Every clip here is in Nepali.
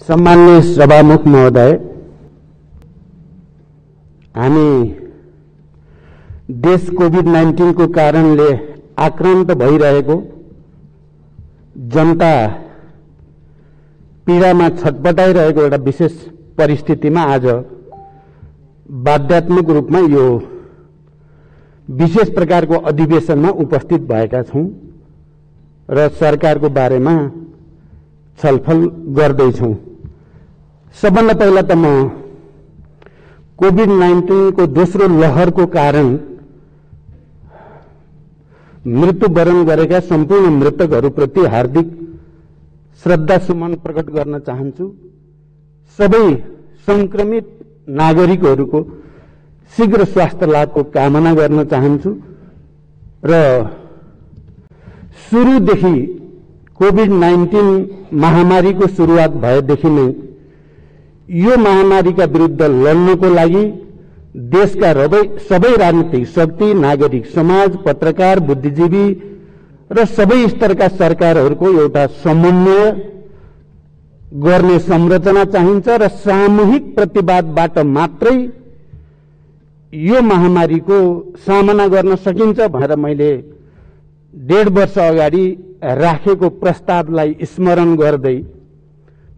सम्माननीय सभामुख महोदय, हामी देश कोभिड-19 को कारणले आक्रान्त भइरहेको, जनता पीडामा छटपटाइरहेको एउटा विशेष परिस्थितिमा आज बाध्यात्मक रूपमा यो विशेष प्रकारको अधिवेशनमा उपस्थित भएका छौं र सरकारको बारेमा छलफल गर्दैछौं। सबभन्दा पहिला त म कोभिड-19 को दोस्रो लहरको कारण मृत्युवरण गरेका सम्पूर्ण मृतकहरूप्रति हार्दिक श्रद्धासुमन प्रकट गर्न चाहन्छु। सबै संक्रमित नागरिकहरूको शीघ्र स्वास्थ्य लाभको कामना गर्न चाहन्छु र सुरुदेखि कोभिड-19 महामारीको सुरुवात भएदेखि नै यो महामारीका विरुद्ध लड्नको लागि देशका सबै राजनीतिक शक्ति, नागरिक समाज, पत्रकार, बुद्धिजीवी र सबै स्तरका सरकारहरूको एउटा समन्वय गर्ने संरचना चाहिन्छ र सामूहिक प्रतिवादबाट मात्रै यो महामारीको सामना गर्न सकिन्छ भनेर मैले 1.5 वर्ष अगाडि राखेको प्रस्तावलाई स्मरण गर्दै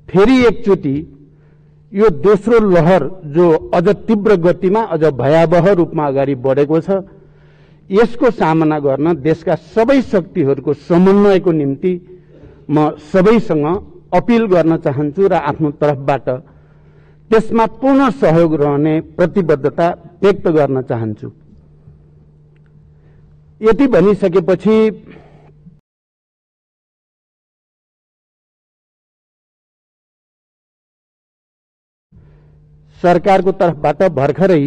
फेरि एकचोटि यो दोस्रो लहर जो अझ तीव्र गतिमा, अझ भयावह रूपमा अगाडि बढेको छ, यसको सामना गर्न देशका सबै शक्तिहरूको समन्वयको निम्ति म सबैसँग अपिल गर्न चाहन्छु र आफ्नो तर्फबाट त्यसमा पूर्ण सहयोग रहने प्रतिबद्धता व्यक्त गर्न चाहन्छु। यति भनिसकेपछि सरकारको तर्फबाट भर्खरै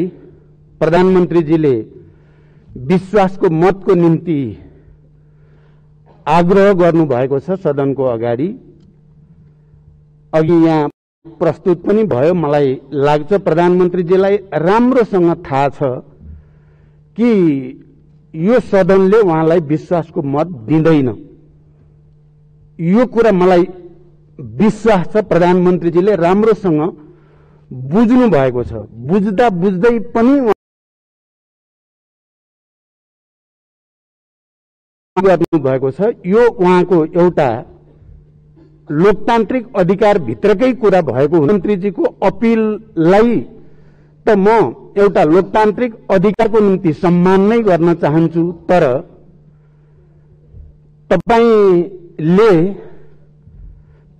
प्रधानमन्त्रीजीले विश्वासको मतको निम्ति आग्रह गर्नुभएको छ सदनको अगाडि। अघि यहाँ प्रस्तुत पनि भयो। मलाई लाग्छ प्रधानमन्त्रीजीलाई राम्रोसँग थाहा छ कि यो सदनले उहाँलाई विश्वासको मत दिँदैन। यो कुरा मलाई विश्वास छ प्रधानमन्त्रीजीले राम्रोसँग बुझ्नु भएको छ। बुझ्दा बुझ्दै पनि गर्नु भएको छ। यो उहाँको एउटा लोकतान्त्रिक अधिकार भित्रकै कुरा भएको मन्त्रीजीको अपिललाई त म एउटा लोकतान्त्रिक अधिकारको निम्ति सम्मान नै गर्न चाहन्छु। तर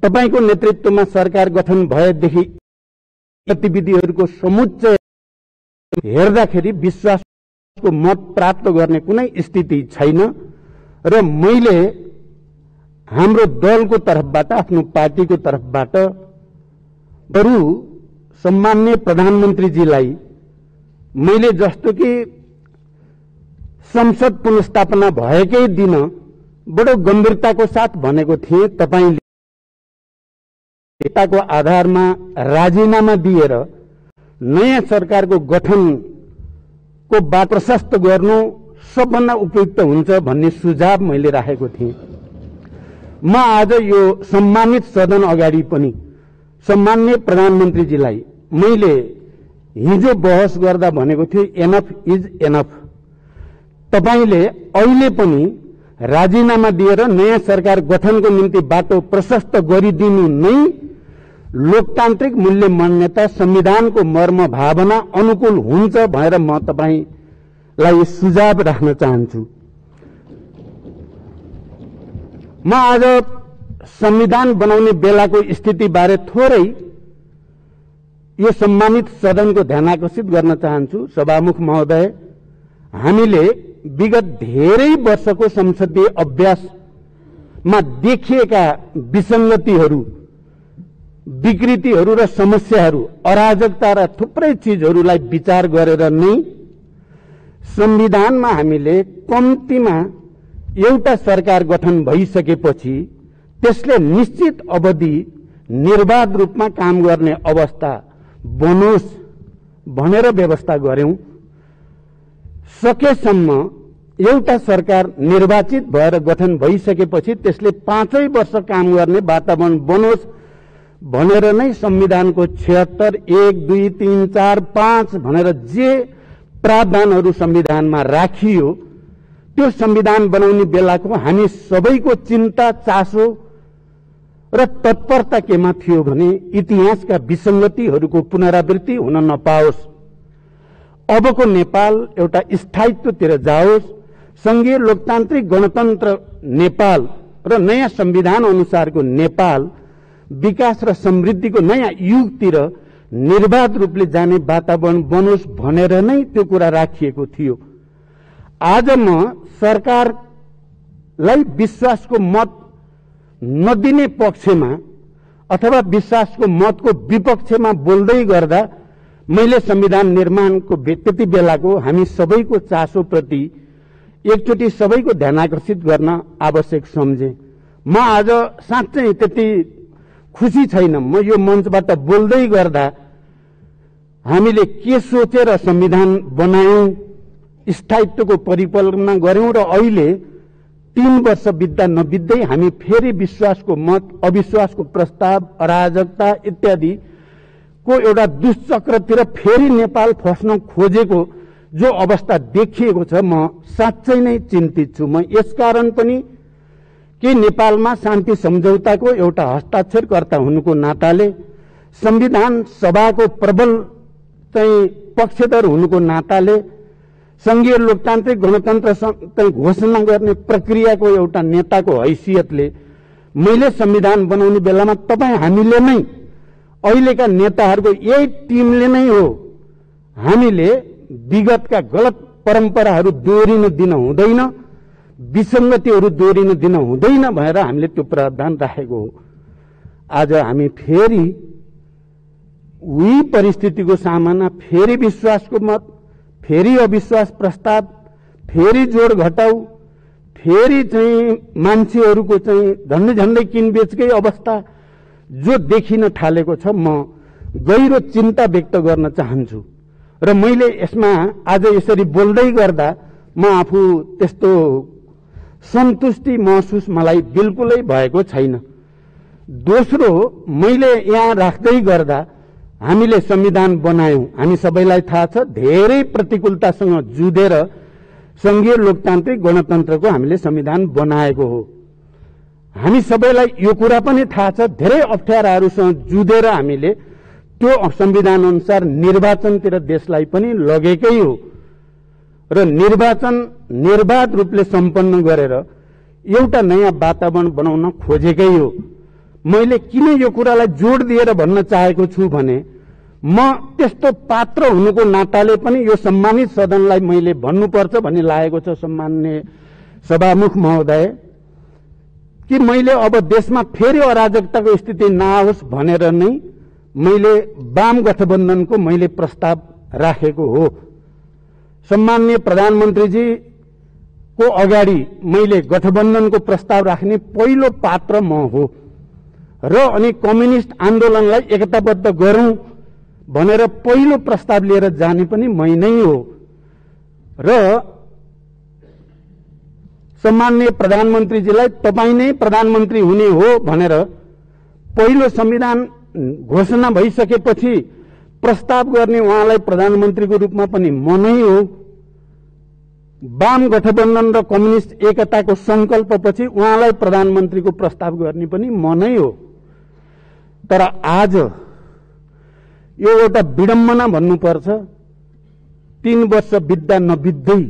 तपाईको नेतृत्वमा सरकार गठन भएदेखि गतिविधिहरूको समुच्चय हेर्दाखेरि विश्वासको मत प्राप्त गर्ने कुनै स्थिति छैन र मैले हाम्रो दलको तर्फबाट, आफ्नो पार्टीको तर्फबाट बरु सम्माननीय प्रधानमन्त्रीजीलाई मैले जस्तो कि संसद पुनर्स्थापना भएकै दिन बडो गम्भीरताको साथ भनेको थिए, तपाईले को आधारमा राजीनामा दिएर नयाँ सरकारको गठनको बाटो प्रशस्त गर्नु सबभन्दा उपयुक्त हुन्छ भन्ने सुझाव मैले राखेको थिएँ। म आज यो सम्मानित सदन अगाडि पनि सम्माननीय प्रधानमन्त्रीजीलाई मैले हिजो बहस गर्दा भनेको थिएँ, एनफ इज एनफ। तपाईले अहिले पनि राजीनामा दिएर नयाँ सरकार गठनको निम्ति बाटो प्रशस्त गरिदिनु नै लोकतान्त्रिक मूल्य मान्यता, संविधानको मर्म भावना अनुकूल हुन्छ भनेर म तपाईलाई सुझाव राख्न चाहन्छु। म आज संविधान बनाउने बेलाको स्थितिबारे थोरै यो सम्मानित सदनको ध्यान आकर्षित गर्न चाहन्छु। सभामुख महोदय, हामीले विगत धेरै वर्षको संसदीय अभ्यासमा देखिएका विसंगतिहरू, विकृतिहरू र समस्याहरू, अराजकता र थुप्रै चीजहरूलाई विचार गरेर नै संविधानमा हामीले कम्तीमा एउटा सरकार गठन भइसकेपछि त्यसले निश्चित अवधि निर्वाध रूपमा काम गर्ने अवस्था बनोस् भनेर व्यवस्था गर्यौं। सकेसम्म एउटा सरकार निर्वाचित भएर गठन भइसकेपछि त्यसले 5 वर्ष काम गर्ने वातावरण बनोस् भनेर नै संविधानको 76 1 2 3 4 5 भनेर जे प्रावधानहरू संविधानमा राखियो त्यो संविधान बनाउने बेलाको हामी सबैको चिन्ता चासो र तत्परता केमा थियो भने इतिहासका विसंगतिहरूको पुनरावृत्ति हुन नपाओस्, अबको नेपाल एउटा स्थायित्वतिर जाओस्, संघीय लोकतान्त्रिक गणतन्त्र नेपाल र नयाँ संविधान अनुसारको नेपाल विकास र समृद्धिको नयाँ युगतिर निर्बाध रूपले जाने वातावरण बनोस् भनेर नै त्यो कुरा राखिएको थियो। आज म सरकारलाई विश्वासको मत नदिने पक्षमा अथवा विश्वासको मतको विपक्षमा बोल्दै गर्दा मैले संविधान निर्माणको त्यति बेलाको हामी सबैको चासोप्रति एकचोटि सबैको ध्यान आकर्षित गर्न आवश्यक सम्झे। म आज साँच्चै त्यति खुसी छैन। म यो मञ्चबाट बोल्दै गर्दा हामीले के सोचेर संविधान बनायौं, स्थायित्वको परिकल्पना गर्यौं र अहिले 3 वर्ष बित्दा नबित्दै हामी फेरि विश्वासको मत, अविश्वासको प्रस्ताव, अराजकता इत्यादि को एउटा दुष्चक्रतिर फेरि नेपाल फस्न खोजेको जो अवस्था देखिएको छ, म साँच्चै नै चिन्तित छु। म यसकारण पनि कि नेपालमा शान्ति सम्झौताको एउटा हस्ताक्षरकर्ता हुनुको नाताले, संविधान सभाको प्रबल चाहिँ पक्षधर हुनुको नाताले, संघीय लोकतान्त्रिक गणतन्त्र घोषणा गर्ने प्रक्रियाको एउटा नेताको हैसियतले मैले संविधान बनाउने बेलामा तपाईँ हामीले नै अहिलेका नेताहरूको यही टिमले नै हो हामीले विगतका गलत परम्पराहरू दोहोरिन दिन हुँदैन, विसंगतिहरू दोहोरिन दिन हुँदैन भनेर हामीले त्यो प्रावधान राखेको हो। आज हामी फेरि उही परिस्थितिको सामना, फेरि विश्वासको मत, फेरि अविश्वास प्रस्ताव, फेरि जोड घटाउ, फेरि चाहिँ मान्छेहरूको चाहिँ झन्डै झन्डै किनबेचकै अवस्था जो देखिन थालेको छ, म गहिरो चिन्ता व्यक्त गर्न चाहन्छु। र मैले यसमा आज यसरी बोल्दै गर्दा म आफू त्यस्तो सन्तुष्टि महसुस मलाई बिल्कुलै भएको छैन। दोस्रो, मैले यहाँ राख्दै गर्दा हामीले संविधान बनायौं, हामी सबैलाई थाहा छ धेरै प्रतिकूलतासँग जुधेर संघीय लोकतान्त्रिक गणतन्त्रको हामीले संविधान बनाएको हो। हामी सबैलाई यो कुरा पनि थाहा छ धेरै अप्ठ्याराहरूसँग जुधेर हामीले त्यो संविधान अनुसार निर्वाचनतिर देशलाई पनि लगेकै हो र निर्वाचन निर्बाध रूपले सम्पन्न गरेर एउटा नयाँ वातावरण बनाउन खोजेकै हो। मैले किन यो कुरालाई जोड दिएर भन्न चाहेको छु भने म त्यस्तो पात्र हुनुको नाताले पनि यो सम्मानित सदनलाई मैले भन्नुपर्छ भन्ने लागेको छ सम्माननीय सभामुख महोदय, कि मैले अब देशमा फेरि अराजकताको स्थिति नआओस् भनेर नै मैले वाम गठबन्धनको मैले प्रस्ताव राखेको हो। सम्माननीय प्रधानमन्त्रीजी को अगाडि मैले गठबन्धनको प्रस्ताव राख्ने पहिलो पात्र म हो र अनि कम्युनिस्ट आन्दोलनलाई एकताबद्ध गरौं भनेर पहिलो प्रस्ताव लिएर जाने पनि मै नै हो र सम्माननीय प्रधानमन्त्रीजीलाई तपाई नै प्रधानमन्त्री हुने हो भनेर पहिलो संविधान घोषणा भइसकेपछि प्रस्ताव गर्ने उहाँलाई प्रधानमन्त्रीको रूपमा पनि म नै हो। वाम गठबन्धन र कम्युनिस्ट एकताको संकल्पपछि उहाँलाई प्रधानमन्त्रीको प्रस्ताव गर्ने पनि म नै हो। तर आज यो एउटा विडम्बना भन्नुपर्छ, 3 वर्ष बित्दा नबित्दै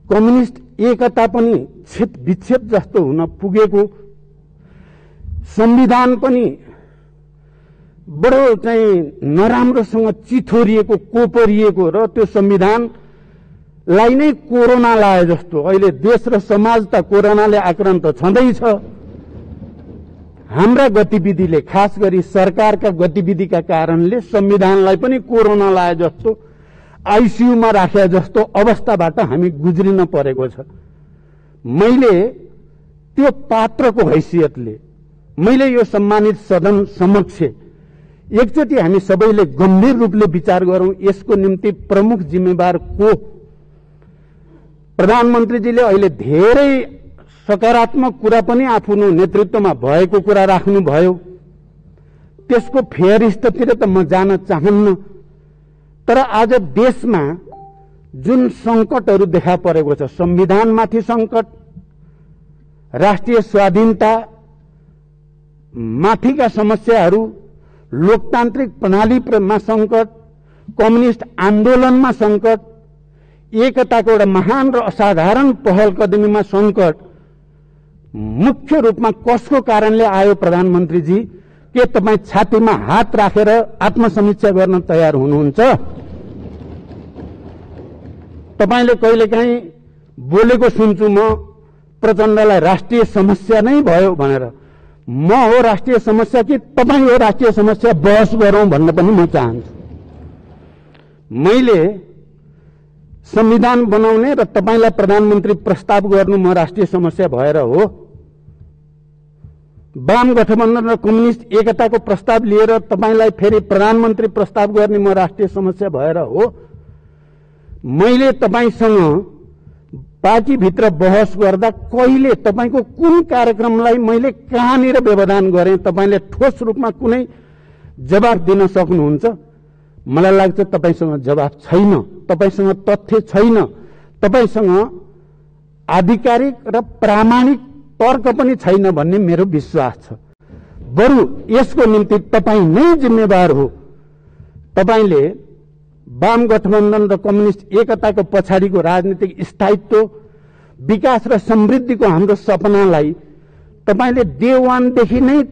कम्युनिस्ट एकता पनि छेद विच्छेद जस्तो हुन पुगेको, संविधान पनि बडो चाहिँ नराम्रोसँग चिथोरिएको, कोपरिएको र त्यो संविधानलाई नै कोरोना लाए जस्तो अहिले देश र समाज त कोरोनाले आक्रान्त छँदैछ। हाम्रा गतिविधिले, खास गरी सरकारका गतिविधिका कारणले संविधानलाई पनि कोरोना लाए जस्तो, आईसीयूमा राखे जस्तो अवस्थाबाट हामी गुज्रिन परेको छ। मैले त्यो पात्रको हैसियतले मैले यो सम्मानित सदन समक्ष एकचोटि हामी सबैले गम्भीर रूपले विचार गरौं, यसको निम्ति प्रमुख जिम्मेवार को? प्रधानमन्त्रीजीले अहिले धेरै सकारात्मक कुरा पनि आफ्नो नेतृत्वमा भएको कुरा राख्नुभयो। त्यसको फेयर स्थितितिर त म जान चाहन्न। तर आज देशमा जुन सङ्कटहरू देखा परेको छ, संविधानमाथि सङ्कट, राष्ट्रिय स्वाधीनता माथिका समस्याहरू, लोकतान्त्रिक प्रणालीमा सङ्कट, कम्युनिस्ट आन्दोलनमा सङ्कट, एकताको एउटा महान र असाधारण पहल कदमीमा सङ्कट मुख्य रूपमा कसको कारणले आयो प्रधानमन्त्रीजी? के तपाईँ छातीमा हात राखेर आत्मसमीक्षा गर्न तयार हुनुहुन्छ? तपाईले कहिलेकाहीँ बोलेको सुन्छु म प्रचण्डलाई राष्ट्रिय समस्या नै भयो भनेर। म हो राष्ट्रिय समस्या कि तपाईँ हो राष्ट्रिय समस्या? बहस गरौँ भन्न पनि म चाहन्छु। मैले संविधान बनाउने र तपाईलाई प्रधानमन्त्री प्रस्ताव गर्नु म राष्ट्रिय समस्या भएर हो? वाम गठबन्धन र कम्युनिस्ट एकताको प्रस्ताव लिएर तपाईलाई फेरि प्रधानमन्त्री प्रस्ताव गर्ने म राष्ट्रिय समस्या भएर हो? मैले तपाईसँग पार्टीभित्र बहस गर्दा कहिले तपाईको कुन कार्यक्रमलाई मैले कहाँनिर व्यवधान गरेँ? तपाईले ठोस रूपमा कुनै जवाफ दिन सक्नुहुन्छ? मलाई लाग्छ तपाईसँग जवाफ छैन, तपाईसँग तथ्य छैन, तपाईसँग आधिकारिक र प्रामाणिक तर्क पनि छैन भन्ने मेरो विश्वास छ। बरु यसको निम्ति तपाईँ नै जिम्मेवार हो। तपाईले वाम गठबन्धन र कम्युनिस्ट एकताको पछाडिको राजनीतिक स्थायित्व, विकास र समृद्धिको हाम्रो सपनालाई तपाईले डे वानदेखि नै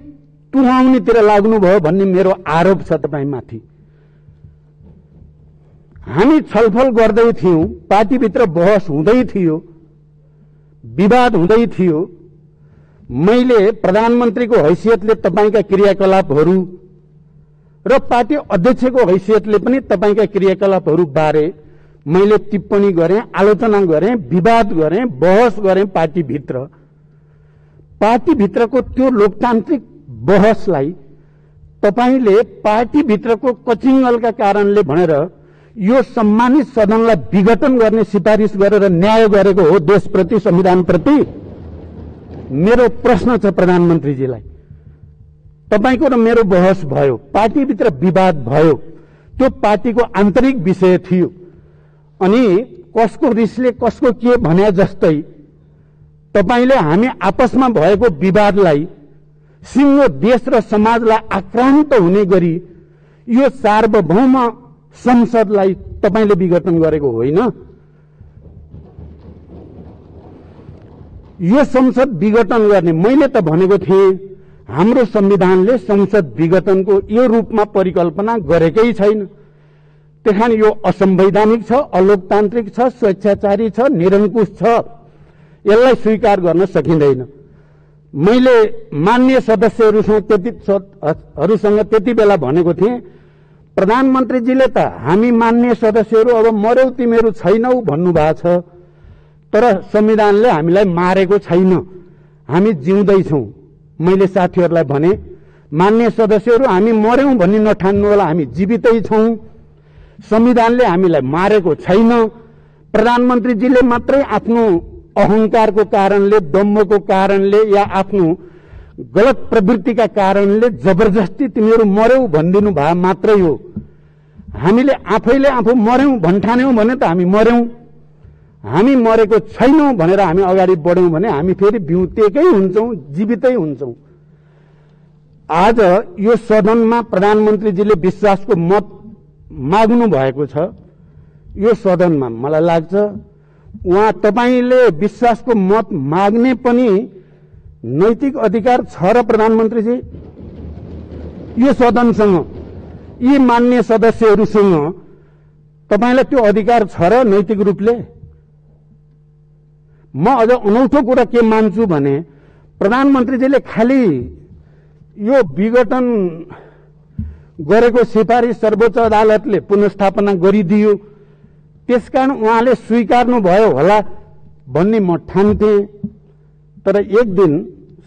तुहाउनेतिर लाग्नुभयो भन्ने मेरो आरोप छ तपाईमाथि। हामी छलफल गर्दै थियौं, पार्टीभित्र बहस हुँदै थियो, विवाद हुँदै थियो। मैले प्रधानमन्त्रीको हैसियतले तपाईका क्रियाकलापहरू र पार्टी अध्यक्षको हैसियतले पनि तपाईका क्रियाकलापहरू बारे मैले टिप्पणी गरेँ, आलोचना गरेँ, विवाद गरेँ, बहस गरेँ पार्टीभित्र। पार्टीभित्रको त्यो लोकतान्त्रिक बहसलाई तपाईले पार्टीभित्रको कचिङ्गलका कारणले भनेर यो सम्मानित सदनलाई विघटन गर्ने सिफारिस गरेर न्याय गरेको हो देशप्रति, संविधानप्रति। मेरो प्रश्न छ प्रधानमन्त्रीजीलाई, तपाईको र मेरो बहस भयो, पार्टीभित्र विवाद भयो, त्यो पार्टीको आन्तरिक विषय थियो। अनि कसको रिसले कसको के भने जस्तै तपाईले हामी आपसमा भएको विवादलाई सिङ्गो देश र समाजलाई आक्रान्त हुने गरी यो सार्वभौम संसदलाई तपाईले विघटन गरेको होइन। यो संसद विघटन गर्ने मैले त भनेको थिएँ, हाम्रो संविधानले संसद विघटनको यो रूपमा परिकल्पना गरेकै छैन। त्यहाँ यो असंवैधानिक छ, अलोकतान्त्रिक छ, स्वेच्छाचारी छ, निरङ्कुश छ, यसलाई स्वीकार गर्न सकिँदैन। मैले मान्य सदस्यहरूसँग त्यति बेला भनेको थिएँ, प्रधानमन्त्रीजीले त हामी मान्य सदस्यहरू अब मर्यौ तिमीहरू छैनौ भन्नुभएको छ, तर संविधानले हामीलाई मारेको छैन, हामी जिउँदैछौँ। मैले साथीहरूलाई भने, मान्य सदस्यहरू हामी मर्यौं भन्ने नठान्नु होला, हामी जीवितै छौँ, संविधानले हामीलाई मारेको छैन। प्रधानमन्त्रीजीले मात्रै आफ्नो अहंकारको कारणले, दम्भको कारणले या आफ्नो गलत प्रवृत्तिका कारणले जबरजस्ती तिमीहरू मर्यौ भनिदिनु भए मात्रै हो। हामीले आफैले आफू मर्यौं भन्ठान्यौं भने त हामी मर्यौं, हामी मरेको छैनौं भनेर हामी अगाडि बढ्यौं भने हामी फेरि बिउतेकै हुन्छौं, जीवितै हुन्छौं। आज यो सदनमा प्रधानमन्त्रीजीले विश्वासको मत माग्नु भएको छ। यो सदनमा मलाई लाग्छ उहाँ तपाईले विश्वासको मत माग्ने पनि नैतिक अधिकार छ र प्रधानमन्त्रीजी यो सदनसँग, यी मान्य सदस्यहरूसँग तपाईलाई त्यो अधिकार छ र नैतिक रूपले? म अझ अनौठो कुरा के मान्छु भने प्रधानमन्त्रीजीले खालि यो विघटन गरेको सिफारिस सर्वोच्च अदालतले पुनर्स्थापना गरिदियो, त्यसकारण उहाँले स्वीकार्नु भयो होला भन्ने म ठान्थे। तर एक दिन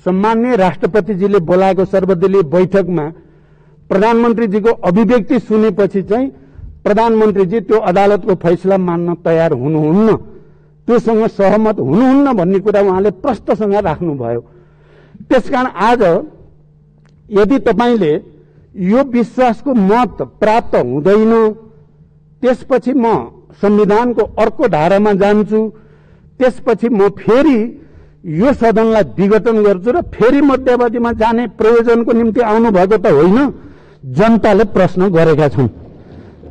सम्माननीय राष्ट्रपतिजीले बोलाएको सर्वदलीय बैठकमा प्रधानमन्त्रीजीको अभिव्यक्ति सुनेपछि चाहिँ प्रधानमन्त्रीजी त्यो अदालतको फैसला मान्न तयार हुनुहुन्न, त्योसँग सहमत हुनुहुन्न भन्ने कुरा उहाँले प्रष्टसँग राख्नुभयो। त्यसकारण आज यदि तपाईले यो विश्वासको मत प्राप्त हुँदैन, त्यसपछि म संविधानको अर्को धारामा जान्छु, त्यसपछि म फेरि यो सदनलाई विघटन गर्छु र फेरि मध्यावधिमा जाने प्रयोजनको निम्ति आउनुभएको त होइन। जनताले प्रश्न गरेका छन्,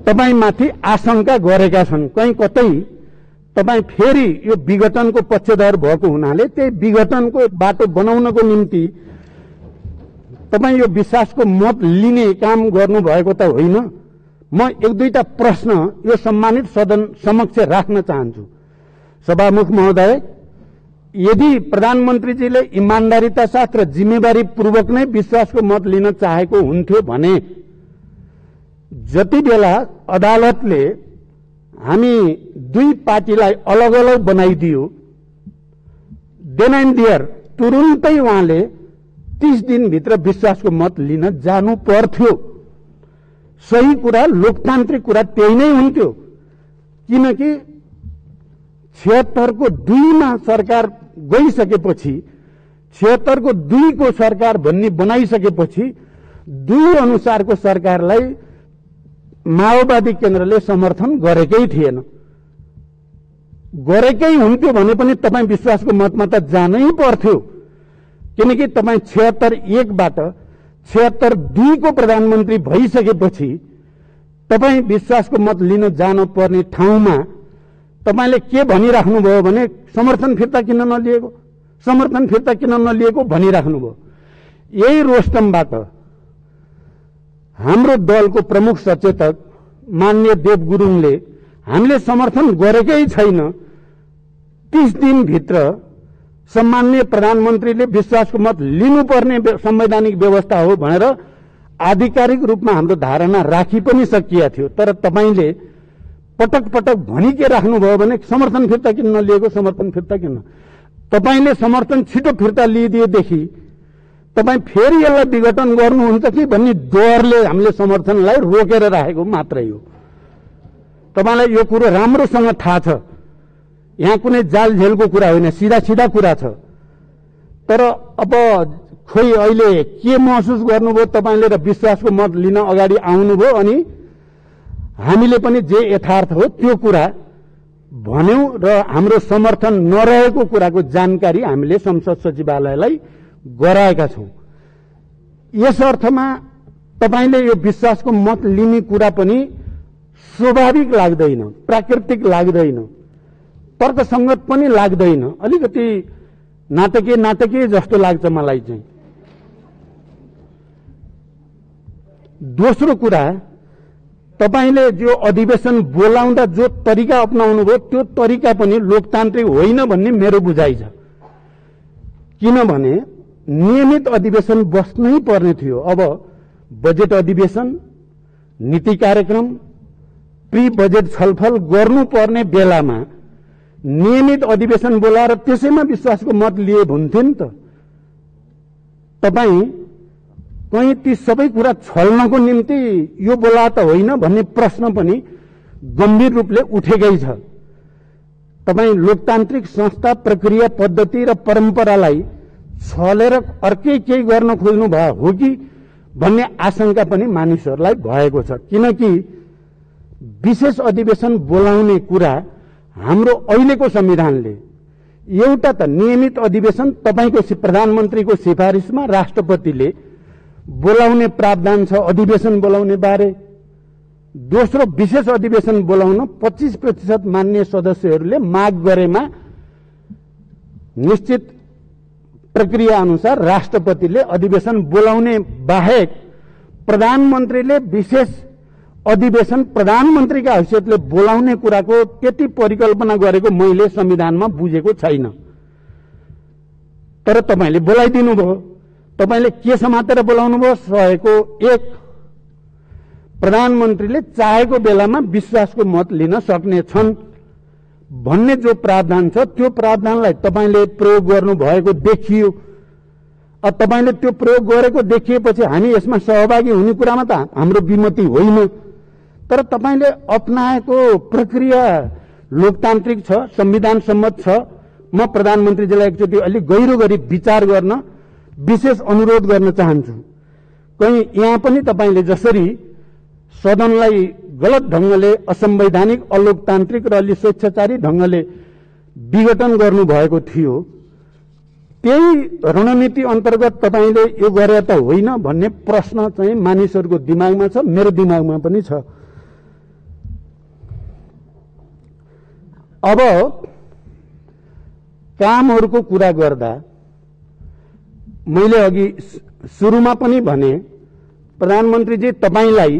तपाईमाथि आशंका गरेका छन्, कहीँ कतै तपाईँ फेरि यो विघटनको पक्षधर भएको हुनाले त्यही विघटनको बाटो बनाउनको निम्ति तपाईँ यो विश्वासको मत लिने काम गर्नुभएको त होइन। म एक दुईटा प्रश्न यो सम्मानित सदन समक्ष राख्न चाहन्छु। सभामुख महोदय, यदि प्रधानमन्त्रीजीले इमान्दारिता साथ र जिम्मेवारी पूर्वक नै विश्वासको मत लिन चाहेको हुन्थ्यो भने जति बेला अदालतले हामी दुई पार्टीलाई अलग अलग बनाइदियो, देन एन्ड देयर तुरुन्तै उहाँले 30 दिनभित्र विश्वासको मत लिन जानु पर्थ्यो। सही कुरा, लोकतान्त्रिक कुरा त्यही नै हुन्थ्यो, किनकि 76 को 2 मा सरकार गइसकेपछि 76 को 2 को सरकार भन्ने बनाइसकेपछि 2 अनुसारको सरकारलाई माओवादी केन्द्रले समर्थन गरेकै थिएन। गरेकै हुन्थ्यो भने पनि तपाईँ विश्वासको मतमा त जानै पर्थ्यो, किनकि तपाईँ 76-1 बाट 76-2 को प्रधानमन्त्री भइसकेपछि तपाईँ विश्वासको मत लिन जानु पर्ने ठाउँमा तपाईले के भनिराख्नुभयो भने समर्थन फिर्ता किन नलिएको, समर्थन फिर्ता किन नलिएको भनिराख्नुभयो। यही रोस्टमबाट हाम्रो दलको प्रमुख सचेतक माननीय देव गुरुङले हामीले समर्थन गरेकै छैन, 30 दिनभित्र सम्माननीय प्रधानमन्त्रीले विश्वासको मत लिनुपर्ने संवैधानिक व्यवस्था हो भनेर आधिकारिक रूपमा हाम्रो धारणा राखी पनि सकिया थियो। तर तपाईले पटक पटक भनि के राख्नुभयो भने समर्थन फिर्ता किन नलिएको, समर्थन फिर्ता किन। तपाईले समर्थन छिटो फिर्ता लिइदिएदेखि तपाईँ फेरि यसलाई विघटन गर्नुहुन्छ कि भन्ने डरले हामीले समर्थनलाई रोकेर राखेको मात्रै हो। तपाईलाई यो कुरो राम्रोसँग थाहा छ, यहाँ कुनै जाल झेलको कुरा होइन, सिधा सिधा कुरा छ। तर अब खोइ अहिले के महसुस गर्नुभयो तपाईले र विश्वासको मत लिन अगाडि आउनुभयो अनि हामीले पनि जे यथार्थ हो त्यो कुरा भन्यौं र हाम्रो समर्थन नरहेको कुराको जानकारी हामीले संसद सचिवालयलाई गराएका छौं। यस अर्थमा तपाईले यो विश्वासको मत लिने कुरा पनि स्वाभाविक लाग्दैन, प्राकृतिक लाग्दैन, तर्कसंगत पनि लाग्दैन, अलिकति नाटकीय जस्तो लाग्छ मलाई चाहिँ। दोस्रो कुरा, तपाईले जो अधिवेशन बोलाउँदा जो तरिका अपनाउनु भयो त्यो तरिका पनि लोकतान्त्रिक होइन भन्ने मेरो बुझाइ छ। किनभने नियमित अधिवेशन बस्नै पर्ने थियो। अब बजेट अधिवेशन, नीति कार्यक्रम, प्री बजेट छलफल गर्नुपर्ने बेलामा नियमित अधिवेशन बोलाएर त्यसैमा विश्वासको मत लिए हुन्थ्यो नि त। तपाईँ कहीँ ती सबै कुरा छल्नको निम्ति यो बोला त होइन भन्ने प्रश्न पनि गम्भीर रूपले उठेकै छ। तपाईँ लोकतान्त्रिक संस्था, प्रक्रिया, पद्धति र परम्परालाई छलेर अर्कै केही गर्न खोज्नु भयो हो कि भन्ने आशंका पनि मानिसहरूलाई भएको छ। किनकि विशेष अधिवेशन बोलाउने कुरा हाम्रो अहिलेको संविधानले एउटा त नियमित अधिवेशन तपाईको प्रधानमन्त्रीको सिफारिसमा राष्ट्रपतिले बोलाउने प्रावधान छ अधिवेशन बोलाउने बारे। दोस्रो, विशेष अधिवेशन बोलाउन 25% मान्य सदस्यहरूले माग गरेमा निश्चित प्रक्रिया अनुसार राष्ट्रपतिले अधिवेशन बोलाउने बाहेक प्रधानमन्त्रीले विशेष अधिवेशन प्रधानमन्त्रीका हैसियतले बोलाउने कुराको त्यति परिकल्पना गरेको मैले संविधानमा बुझेको छैन। तर तपाईले बोलाइदिनु भयो। तपाईले के समातेर बोलाउनु भयो? 101 प्रधानमन्त्रीले चाहेको बेलामा विश्वासको मत लिन सक्ने छन् भन्ने जो प्रावधान छ त्यो प्रावधानलाई तपाईले प्रयोग गर्नु भएको देखियो। अब तपाईले त्यो प्रयोग गरेको देखिएपछि हामी यसमा सहभागी हुने कुरामा त हाम्रो विमति होइन। तर तपाईले अपनाएको प्रक्रिया लोकतान्त्रिक छ, संविधान सम्मत छ। म प्रधानमन्त्रीजीलाई एकचोटि अलि गहिरो गरी विचार गर्न विशेष अनुरोध गर्न चाहन्छु। कहीं यहाँ पनि तपाईले जसरी सदनलाई गलत ढंगले असंवैधानिक अलोकतान्त्रिक र अलि स्वेच्छाचारी ढंगले विघटन गर्नुभएको थियो, त्यही रणनीति अन्तर्गत तपाईले यो गरे त होइन भन्ने प्रश्न चाहिँ मानिसहरूको दिमागमा छ, मेरो दिमागमा पनि छ। अब कामहरूको कुरा गर्दा मैले अघि सुरुमा पनि भने, प्रधानमन्त्रीजी तपाईलाई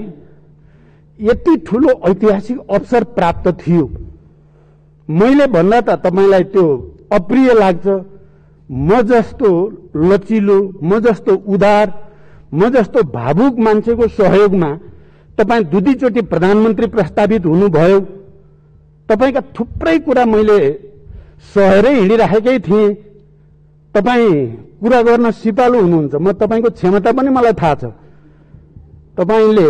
यति ठूलो ऐतिहासिक अवसर प्राप्त थियो। मैले भन्दा त तपाईलाई त्यो अप्रिय लाग्छ। म जस्तो लचिलो, म जस्तो उदार, म जस्तो भावुक मान्छेको सहयोगमा तपाई दुईचोटि प्रधानमन्त्री प्रस्तावित हुनुभयो। तपाईका थुप्रै कुरा मैले सहेरै हिँडिराखेकै थिएँ। तपाई कुरा गर्न सिपालु हुनुहुन्छ। म तपाईको क्षमता पनि मलाई थाहा छ। तपाईले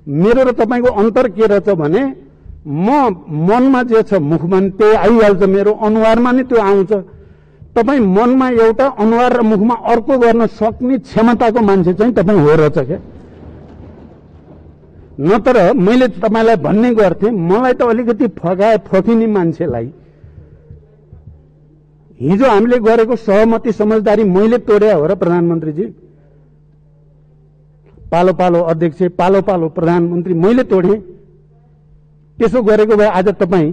मेरो र तपाईको अन्तर के रहेछ भने, म मनमा जे छ मुखमा त्यही आइहाल्छ, मेरो अनुहारमा नि त्यो आउँछ। तपाई मनमा एउटा, अनुहार र मुखमा अर्को गर्न सक्ने क्षमताको मान्छे चाहिँ तपाई हो रहेछ क्या। नत्र मैले तपाईलाई भन्ने गर्थे, मलाई त अलिकति फकिने मान्छेलाई हिजो हामीले गरेको सहमति समझदारी मैले तोड्या हो र प्रधानमन्त्रीजी। पालो पालो अध्यक्ष, पालो पालो प्रधानमन्त्री मैले तोडे। त्यसो गरेको भए आज तपाई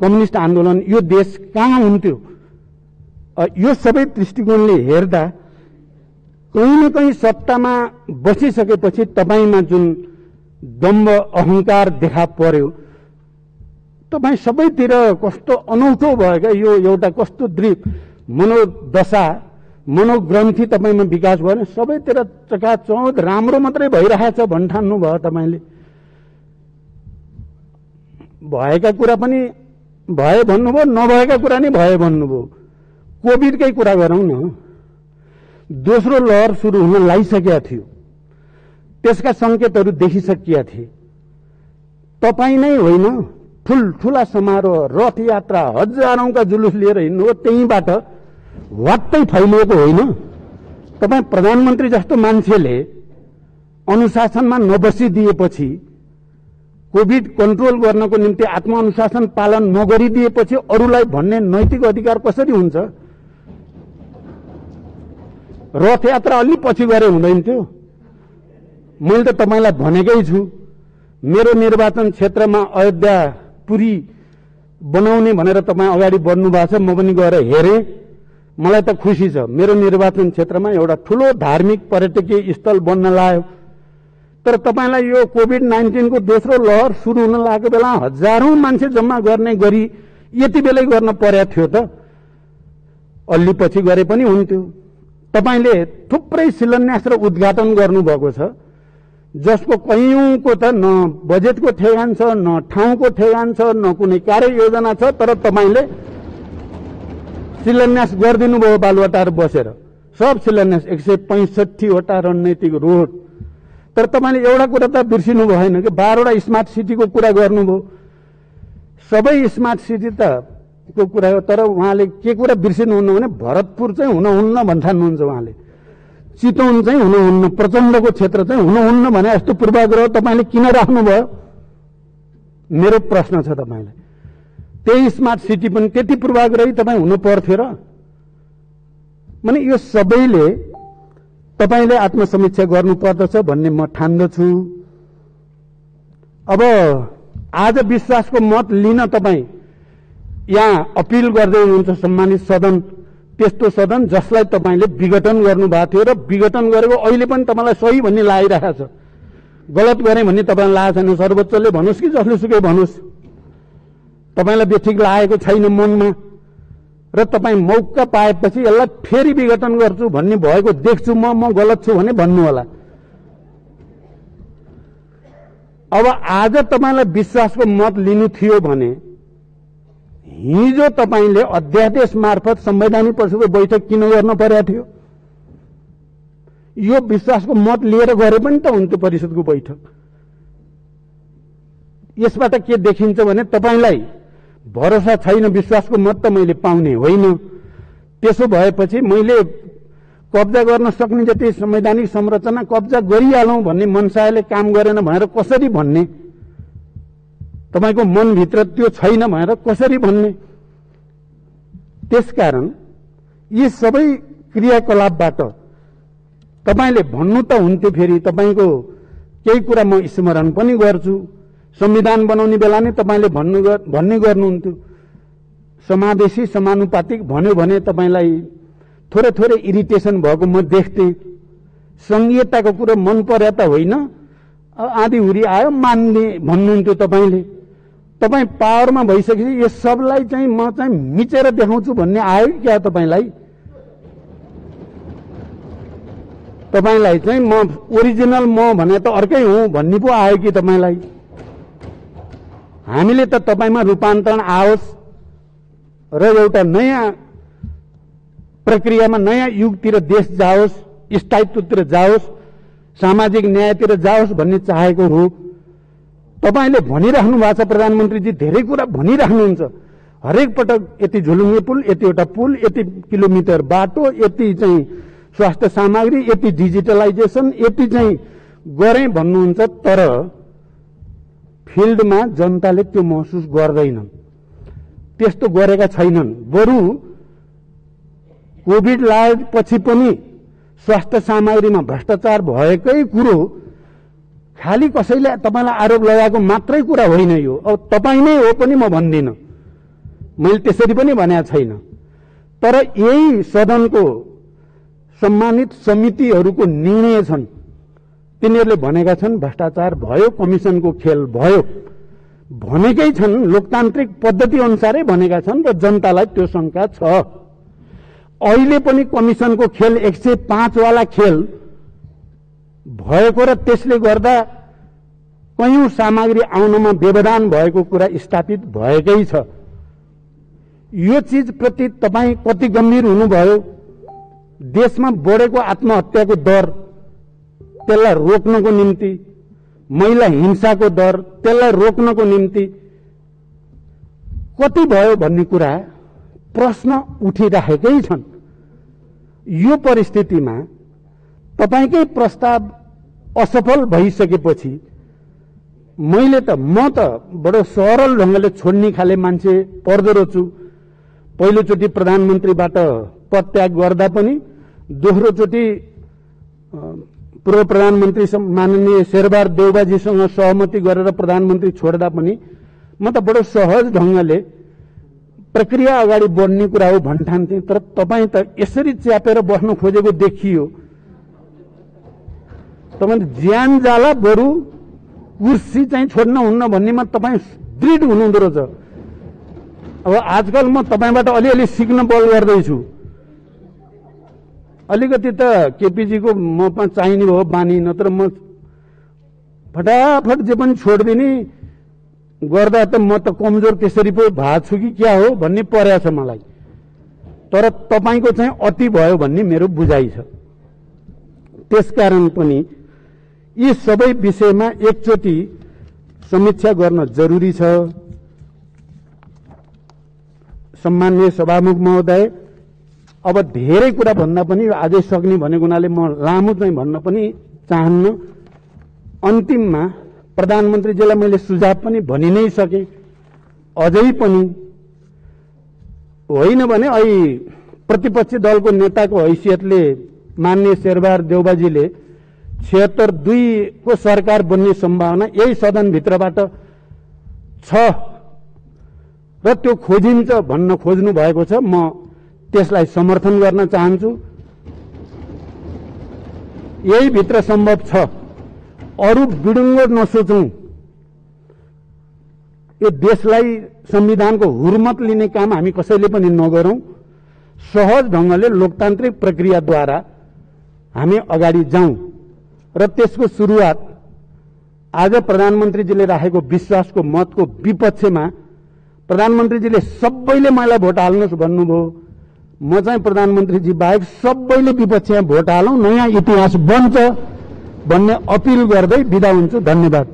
कम्युनिस्ट आन्दोलन, यो देश कहाँ हुन्थ्यो? यो सबै दृष्टिकोणले हेर्दा कहीं न कहीं सत्तामा बसिसकेपछि तपाईमा जुन दम्भ अहंकार देखा पर्यो, तपाई सबैतिर कस्तो अनौठो भयो क्या। यो एउटा कस्तो मनोदशा, मनोग्रन्थि तपाईमा विकास भयो, सबैतिर चकाचौध राम्रो मात्रै भइरहेछ भन्ठान्नु भयो तपाईले। भएका कुरा पनि भए भन्नुभयो, नभएका कुरा नि भए भन्नुभयो। कोभिडकै कुरा गरौँ न। दोस्रो लहर सुरु हुन लागिसकेका थियो, त्यसका संकेतहरू देखिसकिया थिए। तपाई नै होइन, ठूला समारोह, रथ यात्रा, हजारौंका जुलुस लिएर हिँड्नु हो, त्यहीबाट वात्तै फैलिएको होइन। तपाई प्रधानमन्त्री जस्तो मान्छेले अनुशासनमा नबसिदिएपछि, कोभिड कन्ट्रोल गर्नको निम्ति आत्मअनुशासन पालन नगरिदिएपछि अरूलाई भन्ने नैतिक अधिकार कसरी हुन्छ? रथ यात्रा अलि पछि गरे हुँदैन थियो। मैले त तपाईलाई भनेकै छु, मेरो निर्वाचन क्षेत्रमा अयोध्यापुरी बनाउने भनेर तपाईँ अगाडि बढ्नु भएको छ। म पनि गएर हेरेँ, मलाई त खुसी छ। मेरो निर्वाचन क्षेत्रमा एउटा ठूलो धार्मिक पर्यटकीय स्थल बन्न लाग्यो। तर तपाईलाई यो कोभिड-19 को दोस्रो लहर सुरु हुन लागेको बेला हजारौं मान्छे जम्मा गर्ने गरी यति बेलै गर्न पर्या थियो त? अलि पछि गरे पनि हुन्थ्यो। तपाईले थुप्रै शिलान्यास र उद्घाटन गर्नुभएको छ, जसको कयौंको त न बजेटको ठेगान छ, न ठाउँको ठेगान छ, न कुनै कार्ययोजना छ। तर तपाईले शिलान्यास गरिदिनु भयो बालुवाटार बसेर। सब शिलान्यास 165 वटा रणनीतिक रोड। तर तपाईले एउटा कुरा त बिर्सिनु भएन कि 12 वटा स्मार्ट सिटीको कुरा गर्नुभयो। सबै स्मार्ट सिटी त को कुरा हो, तर उहाँले के कुरा बिर्सिनुहुन्न भने भरतपुर चाहिँ हुनुहुन्न भन्ठान्नुहुन्छ उहाँले। चितवन चाहिँ हुनुहुन्न, प्रचण्डको क्षेत्र चाहिँ हुनुहुन्न भने यस्तो पूर्वाग्रह तपाईले किन राख्नुभयो? मेरो प्रश्न छ तपाईलाई। त्यही स्मार्ट सिटी पनि त्यति पूर्वाग्रही तपाईँ हुनु पर्थ्यो र? माने यो सबैले तपाईले आत्मसमीक्षा गर्नुपर्दछ भन्ने म ठान्दछु। अब आज विश्वासको मत लिन तपाईँ यहाँ अपिल गर्दै हुनुहुन्छ सम्मानित सदन, त्यस्तो सदन जसलाई तपाईले विघटन गर्नु भएको थियो र विघटन गरेको अहिले पनि तपाईलाई सही भन्ने लागिरहेको छ। गलत गरे भन्ने तपाईलाई लागेको छैन। सर्वोच्चले भन्नुस् कि जसले सुकै भन्नुस्, तपाईलाई बेठिक लागेको छैन मनमा र तपाईँ मौका पाएपछि यसलाई फेरि विघटन गर्छु भन्ने भएको देख्छु म गलत छु भने भन्नु होला। अब आज तपाईलाई विश्वासको मत लिनु थियो भने हिजो तपाईले अध्यादेश मार्फत संवैधानिक परिषदको बैठक किन गर्न पर्या थियो? यो विश्वासको मत लिएर गरे पनि त हुन्थ्यो परिषदको बैठक। यसबाट के देखिन्छ भने तपाईलाई भरोसा छैन, विश्वासको मत त मैले पाउने होइन। त्यसो भएपछि मैले कब्जा गर्न सक्ने जति संवैधानिक संरचना कब्जा गरिहालौं भन्ने मनसायले काम गरेन भनेर कसरी भन्ने? तपाईको मनभित्र त्यो छैन भनेर कसरी भन्ने? त्यसकारण यी सबै क्रियाकलापबाट तपाईले भन्नु त हुन्थ्यो, फेरि तपाईको केही कुरा म स्मरण पनि गर्छु। संविधान बनाउने बेला नै तपाईले भन्ने गर्नुहुन्थ्यो, समावेशी समानुपातिक भन्यो भने तपाईलाई थोरै थोरै इरिटेसन भएको म देख्थे। संघीयताको कुरा मन पर्या त होइन, आधी हुरी आयो मान्ने भन्नुहुन्थ्यो तपाईले। तपाई पावरमा भइसकेपछि यस सबलाई चाहिँ म चाहिँ मिचेर देखाउँछु भन्ने आयो क्या तपाईलाई? तपाईलाई चाहिँ म ओरिजिनल म भने त अर्कै हुँ भन्ने पो आयो कि तपाईलाई? हामीले त तपाईमा रूपान्तरण आओस् र एउटा नयाँ प्रक्रियामा नयाँ युगतिर देश जाओस्, स्थायित्वतिर जाओस्, सामाजिक न्यायतिर जाओस् भन्ने चाहेको हो। तपाईले भनिराख्नु भएको छ, प्रधानमन्त्रीजी धेरै कुरा भनिराख्नुहुन्छ। हरेक पटक यति झुलुङ्गे पुल, यतिवटा पुल, यति किलोमिटर बाटो, यति चाहिँ स्वास्थ्य सामग्री, यति डिजिटलाइजेसन, यति चाहिँ गरे भन्नुहुन्छ। तर फिल्डमा जनताले त्यो महसुस गर्दैनन्, त्यस्तो गरेका छैनन्। बरु कोभिड लागेपछि पनि स्वास्थ्य सामग्रीमा भ्रष्टाचार भएकै कुरो खाली कसैले तपाईलाई आरोप लगाएको मात्रै कुरा होइन यो। अब तपाई नै हो पनि म भन्दिनँ, मैले त्यसरी पनि भनेको छैन। तर यही सदनको सम्मानित समितिहरूको निर्णय छन्, तिनीहरूले भनेका छन् भ्रष्टाचार भयो, कमिसनको खेल भयो भनेकै छन्, लोकतान्त्रिक पद्धति अनुसारै भनेका छन् र जनतालाई त्यो शंका छ। अहिले पनि कमिसनको खेल 105 वाला खेल भएको र त्यसले गर्दा कयौं सामग्री आउनमा व्यवधान भएको कुरा स्थापित भएकै छ। यो चीज प्रति तपाई कति गम्भीर हुनुभयो? देशमा बढेको आत्महत्याको दर, त्यसलाई रोक्नको निम्ति, महिला हिंसाको दर, त्यसलाई रोक्नको निम्ति कति भयो भन्ने कुरा प्रश्न उठिराखेकै छन्। यो परिस्थितिमा तपाईकै प्रस्ताव असफल भइसकेपछि मैले त म त बडो सरल ढंगले छोड्ने खाले मान्छे पर्दो रहेछु। पहिलोचोटि प्रधानमन्त्रीबाट पदत्याग गर्दा पनि, दोस्रो चोटि पूर्व प्रधानमन्त्री माननीय शेरबहादुर देउबाजीसँग सहमति गरेर प्रधानमन्त्री छोड्दा पनि म त बडो सहज ढंगले प्रक्रिया अगाडि बढ्ने कुरा हो भन्ठान्थे। तर तपाई त यसरी च्यापेर बस्न खोजेको देखियो। तपाई ज्यान जाला बरु कुर्सी चाहिँ छोड्न हुन्न भन्नेमा तपाई दृढ हुनुहुँदो रहेछ। अब आजकल म तपाईबाट अलिअलि सिक्न बल गर्दैछु। अलिकति त केपीजीको म चाहिने भयो बानी, नत्र म फटाफट जे पनि छोड्दिने गर्दा त म त कमजोर त्यसरी पो भएको छु कि क्या हो भन्ने पर्या छ मलाई। तर तपाईको चाहिँ अति भयो भन्ने मेरो बुझाइ छ। त्यसकारण पनि यी सबै विषयमा एकचोटि समीक्षा गर्न जरुरी छ। सम्माननीय सभामुख महोदय, अब धेरै कुरा भन्दा पनि आजै सक्ने भनेको हुनाले म लामो चाहिँ भन्न पनि चाहन्न। अन्तिममा प्रधानमन्त्रीजीलाई मैले सुझाव पनि भनि नै सके। अझै पनि होइन भने अहिले प्रतिपक्षी दलको नेताको हैसियतले माननीय शेरबहादुर देउबाजीले 76-2 को सरकार बन्ने सम्भावना यही सदनभित्रबाट छ र त्यो खोजिन्छ भन्न खोज्नु भएको छ। म त्यसलाई समर्थन गर्न चाहन्छु। यही भित्र सम्भव छ। अरु बिडुङ्गो नसोचौं। यो देशलाई संविधानको हुर्मत लिने काम हामी कसैले पनि नगरौं। सहज ढंगले लोकतान्त्रिक प्रक्रियाद्वारा हामी अगाडि जाउँ र त्यसको सुरुवात आज प्रधानमन्त्रीजीले राखेको विश्वासको मतको विपक्षमा प्रधानमन्त्रीजीले सबैले मलाई भोट हाल्नुस् भन्नुभयो। म चाहिँ प्रधानमन्त्रीजी बाहेक सबैले विपक्षमा भोट हालौं, नयाँ इतिहास बन्छ भन्ने अपिल गर्दै बिदा हुन्छु। धन्यवाद।